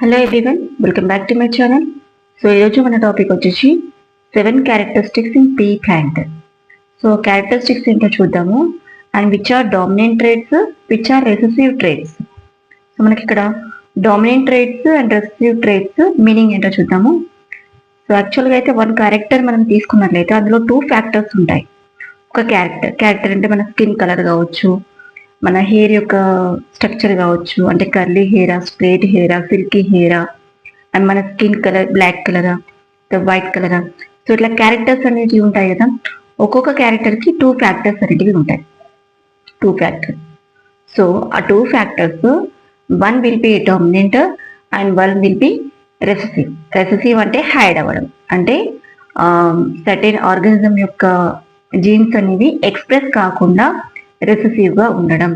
Hello everyone, welcome back to my channel. So ఈరోజు మన topic వచ్చేసి 7 characteristics in pea plant. So characteristics ఏంటో చూద్దాము. And which are dominant traits, which are recessive traits. So మనకి ఇక్కడ dominant traits and recessive traits meaning ఏంటో చూద్దాము. So యాక్చువల్గా అయితే వన్ క్యారెక్టర్ మనం తీసుకున్నట్లయితే అందులో 2 ఫ్యాక్టర్స్ ఉంటాయి. ఒక క్యారెక్టర్ అంటే మన స్కిన్ కలర్ కావచ్చు, మన హెయిర్ యొక్క స్ట్రక్చర్ కావచ్చు, అంటే కర్లీ హెయిరా, స్ట్రేట్ హెయిరా, సిల్కీ హెయిరా, అండ్ మన స్కిన్ కలర్ బ్లాక్ కలరా, వైట్ కలరా. సో ఇట్లా క్యారెక్టర్స్ అనేవి ఉంటాయి కదా. ఒక్కొక్క క్యారెక్టర్కి 2 ఫ్యాక్టర్స్ అనేటివి ఉంటాయి. 2 ఫ్యాక్టర్స్. సో ఆ 2 factors, one will be dominant and one will be recessive. Recessive అంటే హైడ్ అవ్వడం, అంటే సర్టెన్ ఆర్గానిజం యొక్క జీన్స్ అనేవి ఎక్స్ప్రెస్ కాకుండా రెసెసివ్గా ఉండడం.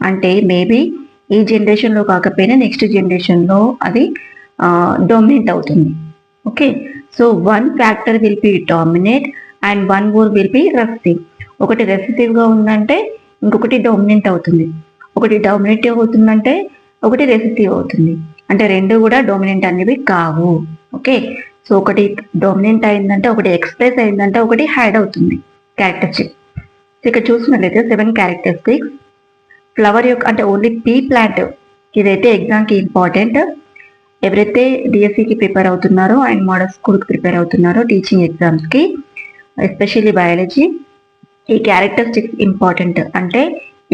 అంటే మేబీ ఈ జనరేషన్లో కాకపోయినా నెక్స్ట్ జనరేషన్లో అది డామినేట్ అవుతుంది. Okay, so one factor will be dominate and one more will be recessive. ఒకటి రెసెసివ్గా ఉందంటే ఇంకొకటి డామినేట్ అవుతుంది, ఒకటి డామినేట్ అవుతుందంటే ఒకటి రెసెసివ్ అవుతుంది. అంటే రెండు కూడా డామినెంట్ అనేవి కావు. ఓకే, సో ఒకటి డామినెంట్ అయిందంటే ఒకటి ఎక్స్ప్రెస్ అయిందంటే ఒకటి హైడ్ అవుతుంది క్యారెక్టరిస్టిక్. ఇక్కడ చూసినట్లయితే 7 క్యారెక్టరిస్టిక్స్. ఫ్లవర్ యొక్క అంటే ఓన్లీ పీ ప్లాంట్, ఇదైతే ఎగ్జామ్కి ఇంపార్టెంట్. ఎవరైతే డిఎస్సికి ప్రిపేర్ అవుతున్నారో అండ్ మోడల్ స్కూల్కి ప్రిపేర్ అవుతున్నారో టీచింగ్ ఎగ్జామ్స్కి, ఎస్పెషల్లీ బయాలజీ, ఈ క్యారెక్టరిస్టిక్స్ ఇంపార్టెంట్. అంటే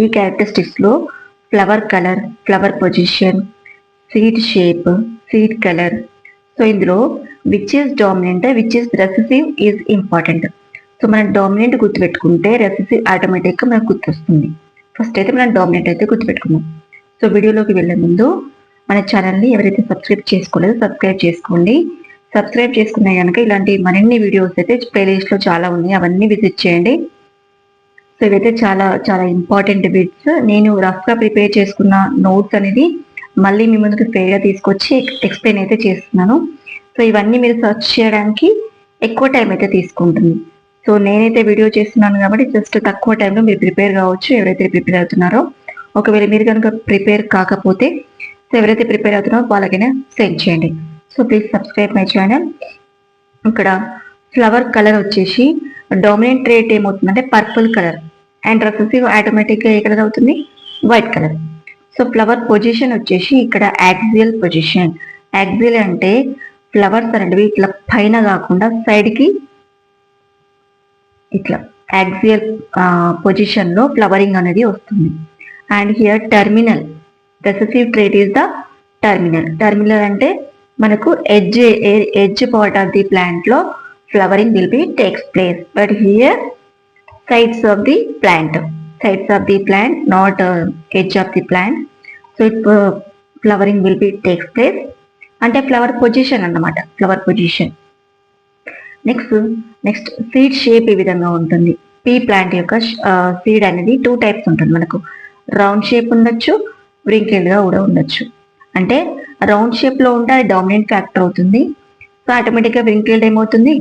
ఈ క్యారెక్టరిస్టిక్స్లో flower colour, flower position, seed shape, seed colour. So ఇందులో which is dominant, which is recessive is important. So మనం డామినెంట్ గుర్తుపెట్టుకుంటే రెసెసివ్ ఆటోమేటిక్గా మనకు గుర్తొస్తుంది. ఫస్ట్ అయితే మనం డామినెంట్ అయితే గుర్తుపెట్టుకున్నాం. సో వీడియోలోకి వెళ్ళే ముందు మన ఛానల్ని ఎవరైతే సబ్స్క్రైబ్ చేసుకోలేదో సబ్స్క్రైబ్ చేసుకోండి. సబ్స్క్రైబ్ చేసుకునే కనుక ఇలాంటి మరిన్ని వీడియోస్ అయితే ప్లేలిస్ట్లో చాలా ఉన్నాయి, అవన్నీ విజిట్ చేయండి. సో ఇవైతే చాలా చాలా ఇంపార్టెంట్ బిట్స్. నేను రఫ్గా ప్రిపేర్ చేసుకున్న నోట్స్ అనేది మళ్ళీ మీ ముందుకు ఫేర్గా తీసుకొచ్చి ఎక్స్ప్లెయిన్ అయితే చేస్తున్నాను. సో ఇవన్నీ మీరు సర్చ్ చేయడానికి ఎక్కువ టైం అయితే తీసుకుంటుంది. సో నేనైతే వీడియో చేస్తున్నాను కాబట్టి జస్ట్ తక్కువ టైంలో మీరు ప్రిపేర్ కావచ్చు, ఎవరైతే ప్రిపేర్ అవుతున్నారో. ఒకవేళ మీరు కనుక ప్రిపేర్ కాకపోతే, సో ఎవరైతే ప్రిపేర్ అవుతున్నారో వాళ్ళకైనా సెండ్ చేయండి. So please subscribe my channel. ఇక్కడ ఫ్లవర్ కలర్ వచ్చేసి డామినెంట్ ట్రేట్ ఏమవుతుందంటే పర్పుల్ కలర్, అండ్ రెసెసివ్ ఆటోమేటిక్గా ఏ కలర్ అవుతుంది, white colour. So flower position వచ్చేసి ఇక్కడ యాక్సియల్ పొజిషన్. యాక్సియల్ అంటే ఫ్లవర్స్ అనేవి ఇట్లా పైన కాకుండా సైడ్కి ఇట్లా యాక్సియల్ పొజిషన్లో ఫ్లవరింగ్ అనేది వస్తుంది. And here terminal, recessive trait is the terminal. Terminal అంటే మనకు ఎడ్జ్ పార్ట్ ఆఫ్ ది ప్లాంట్లో flowering will be takes place, but here sides of the plant, not edge of the plant. So it flowering will be takes place అంటే flower position అన్నమాట, flower position. Next seed shape ఈ విధంగా ఉంటుంది. P plant యొక్క seed అనేది 2 types ఉంటుంది. మనకు round shape ఉండొచ్చు, వ్రింకిల్డ్గా కూడా ఉండొచ్చు. అంటే రౌండ్ షేప్లో ఉంటే అది డామినెంట్ ఫ్యాక్టర్ అవుతుంది. సో ఆటోమేటిక్గా వ్రింకిల్డ్ ఏమవుతుంది,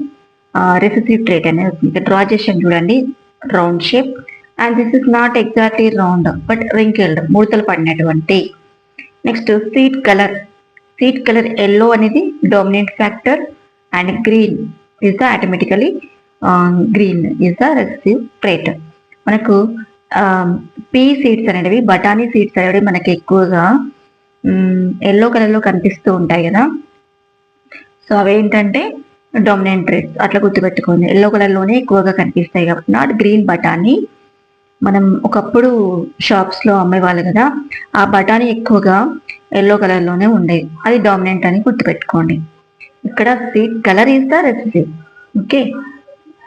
రెసెసివ్ ట్రేట్ అనేది అవుతుంది. డ్రా చేసాను చూడండి, round shape. And this is not exactly round but wrinkled, ముడతలు పడినటువంటి. నెక్స్ట్ సీడ్ కలర్ ఎల్లో అనేది dominant factor, and green is the automatically green is the recessive trait. మనకు పీ సీడ్స్ అనేవి, బఠానీ సీడ్స్ అనేవి మనకి ఎక్కువగా ఎల్లో కలర్లో కనిపిస్తూ ఉంటాయి కదా. సో అవేంటంటే డామినెంట్ ట్రేట్స్, అట్లా గుర్తుపెట్టుకోండి. ఎల్లో కలర్లోనే ఎక్కువగా కనిపిస్తాయి కాబట్టి, నాట్ గ్రీన్ బఠానీ. మనం ఒకప్పుడు షాప్స్లో అమ్మేవాళ్ళు కదా, ఆ బఠానీ ఎక్కువగా ఎల్లో కలర్లోనే ఉండేది, అది డామినెంట్ అని గుర్తుపెట్టుకోండి. ఇక్కడ seed colour is the recessive. Okay,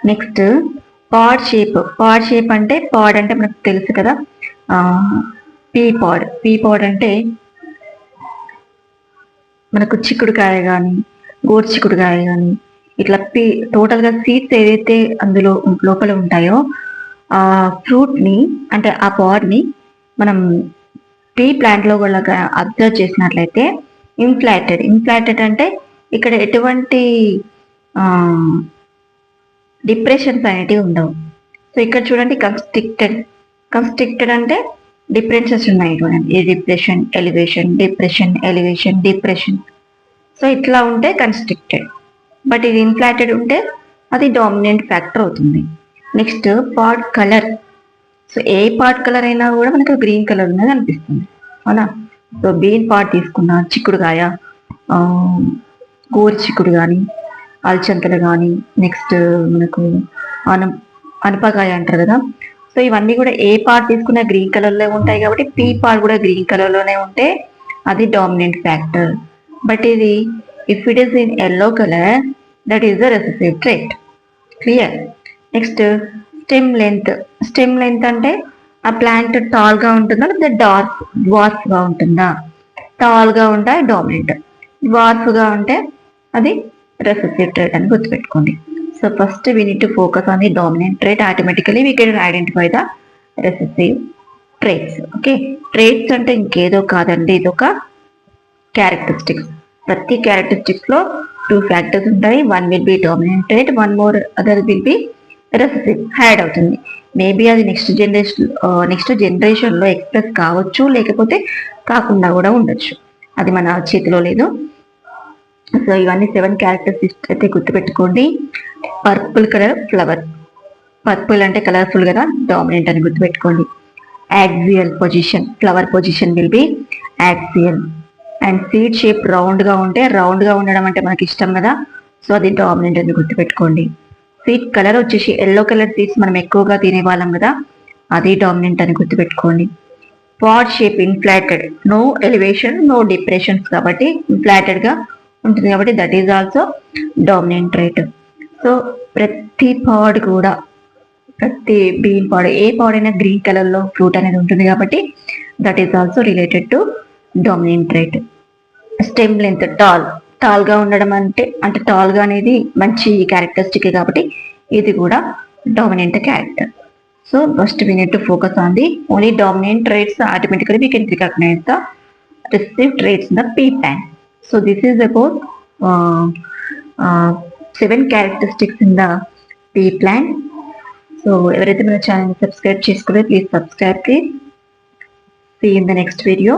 next pad shape అంటే పాడ్ అంటే మనకు తెలుసు కదా, పీ పాడ్ అంటే మనకు చిక్కుడుకాయ కానీ, గోరు చిక్కుడుకాయ కానీ, ఇట్లా టోటల్గా సీడ్స్ ఏదైతే అందులో లోపల ఉంటాయో ఆ ఫ్రూట్ని, అంటే ఆ పాడ్ని మనం పీ ప్లాంట్లో కూడా అబ్జర్వ్ చేసినట్లయితే ఇన్ఫ్లాటెడ్ అంటే ఇక్కడ ఎటువంటి డిప్రెషన్స్ అనేటివి ఉండవు. సో ఇక్కడ చూడండి కన్స్ట్రిక్టెడ్ అంటే డిప్రెషన్స్ ఉన్నాయి చూడండి. Depression elevation, depression elevation, depression. So ఇట్లా ఉంటే కన్స్ట్రిక్టెడ్, బట్ ఇది ఇన్ఫ్లాటెడ్ ఉంటే అది డామినెంట్ ఫ్యాక్టర్ అవుతుంది. Next pot colour. సో ఏ పాట్ కలర్ అయినా కూడా మనకు గ్రీన్ కలర్ ఉన్నది అనిపిస్తుంది, అవునా. సో బీన్ పాట్ తీసుకున్న చిక్కుడుకాయ, గోరు చిక్కుడు కానీ, అలచంతలు కానీ, నెక్స్ట్ మనకు అనపకాయ అంటారు కదా. సో ఇవన్నీ కూడా ఏ పార్ట్ తీసుకున్నా గ్రీన్ కలర్లో ఉంటాయి కాబట్టి పీ పార్ట్ కూడా గ్రీన్ కలర్లోనే ఉంటే అది డామినెంట్ ఫ్యాక్టర్. బట్ ఇది if it is in yellow colour, that is the recessive trait. Clear. Next stem length. Stem length అంటే ఆ ప్లాంట్ టాల్గా ఉంటుందా లేదా డ్వార్ఫ్గా ఉంటుందా. టాల్గా ఉంటే డామినెంట్, డ్వార్ఫ్గా ఉంటే అది రెసెసివ్ ట్రేట్ అని గుర్తుపెట్టుకోండి. So first we need to focus on the dominant trait. Automatically we can identify the recessive traits. Okay, traits అంటే ఇంకేదో కాదండి, ఇది ఒక క్యారెక్టరిస్టిక్స్. ప్రతి క్యారెక్టరిస్టిక్స్ లో 2 ఫ్యాక్టర్స్ ఉంటాయి. One will be dominant trait, one more other will be recessive. Add అవుతుంది. Maybe అది నెక్స్ట్ జనరేషన్ లో ఎక్స్ప్రెస్ కావచ్చు, లేకపోతే కాకుండా కూడా ఉండొచ్చు, అది మన చేతిలో లేదు. సో ఇవన్నీ 7 క్యారెక్టరిస్టిక్స్ అయితే గుర్తుపెట్టుకోండి. పర్పుల్ కలర్ ఫ్లవర్, పర్పుల్ అంటే కలర్ఫుల్ కదా, డామినెంట్ అని గుర్తుపెట్టుకోండి. Axial position, flower position will be axial. And seed shape రౌండ్గా ఉంటే, రౌండ్గా ఉండడం అంటే మనకి ఇష్టం కదా, సో అది డామినెంట్ అని గుర్తుపెట్టుకోండి. సీడ్ కలర్ వచ్చేసి ఎల్లో కలర్ సీడ్స్ మనం ఎక్కువగా తినేవాళ్ళం కదా, అది డామినెంట్ అని గుర్తుపెట్టుకోండి. Pod shape inflated, no elevation no depressions కాబట్టి ఇన్ఫ్లాటెడ్గా ఉంటుంది కాబట్టి that is also dominant trait. So ప్రతి పాడ్ కూడా, ప్రతి బీన్ పాడ్, ఏ పాడ్ అయినా గ్రీన్ కలర్లో ఫ్రూట్ అనేది ఉంటుంది కాబట్టి that is also related to dominant trait. Stem length టాల్గా ఉండడం అంటే టాల్గా అనేది మంచి క్యారెక్టరిస్టిక్ కాబట్టి ఇది కూడా dominant character. So first we need to focus on the only dominant traits. Automatically we can recognize the recessive traits in the pea plant. So this is about 7 characteristics in the pea plant. So ఎవరైతే మన channel subscribe చేసుకోలేదు, please subscribe. Please. See you in the next video.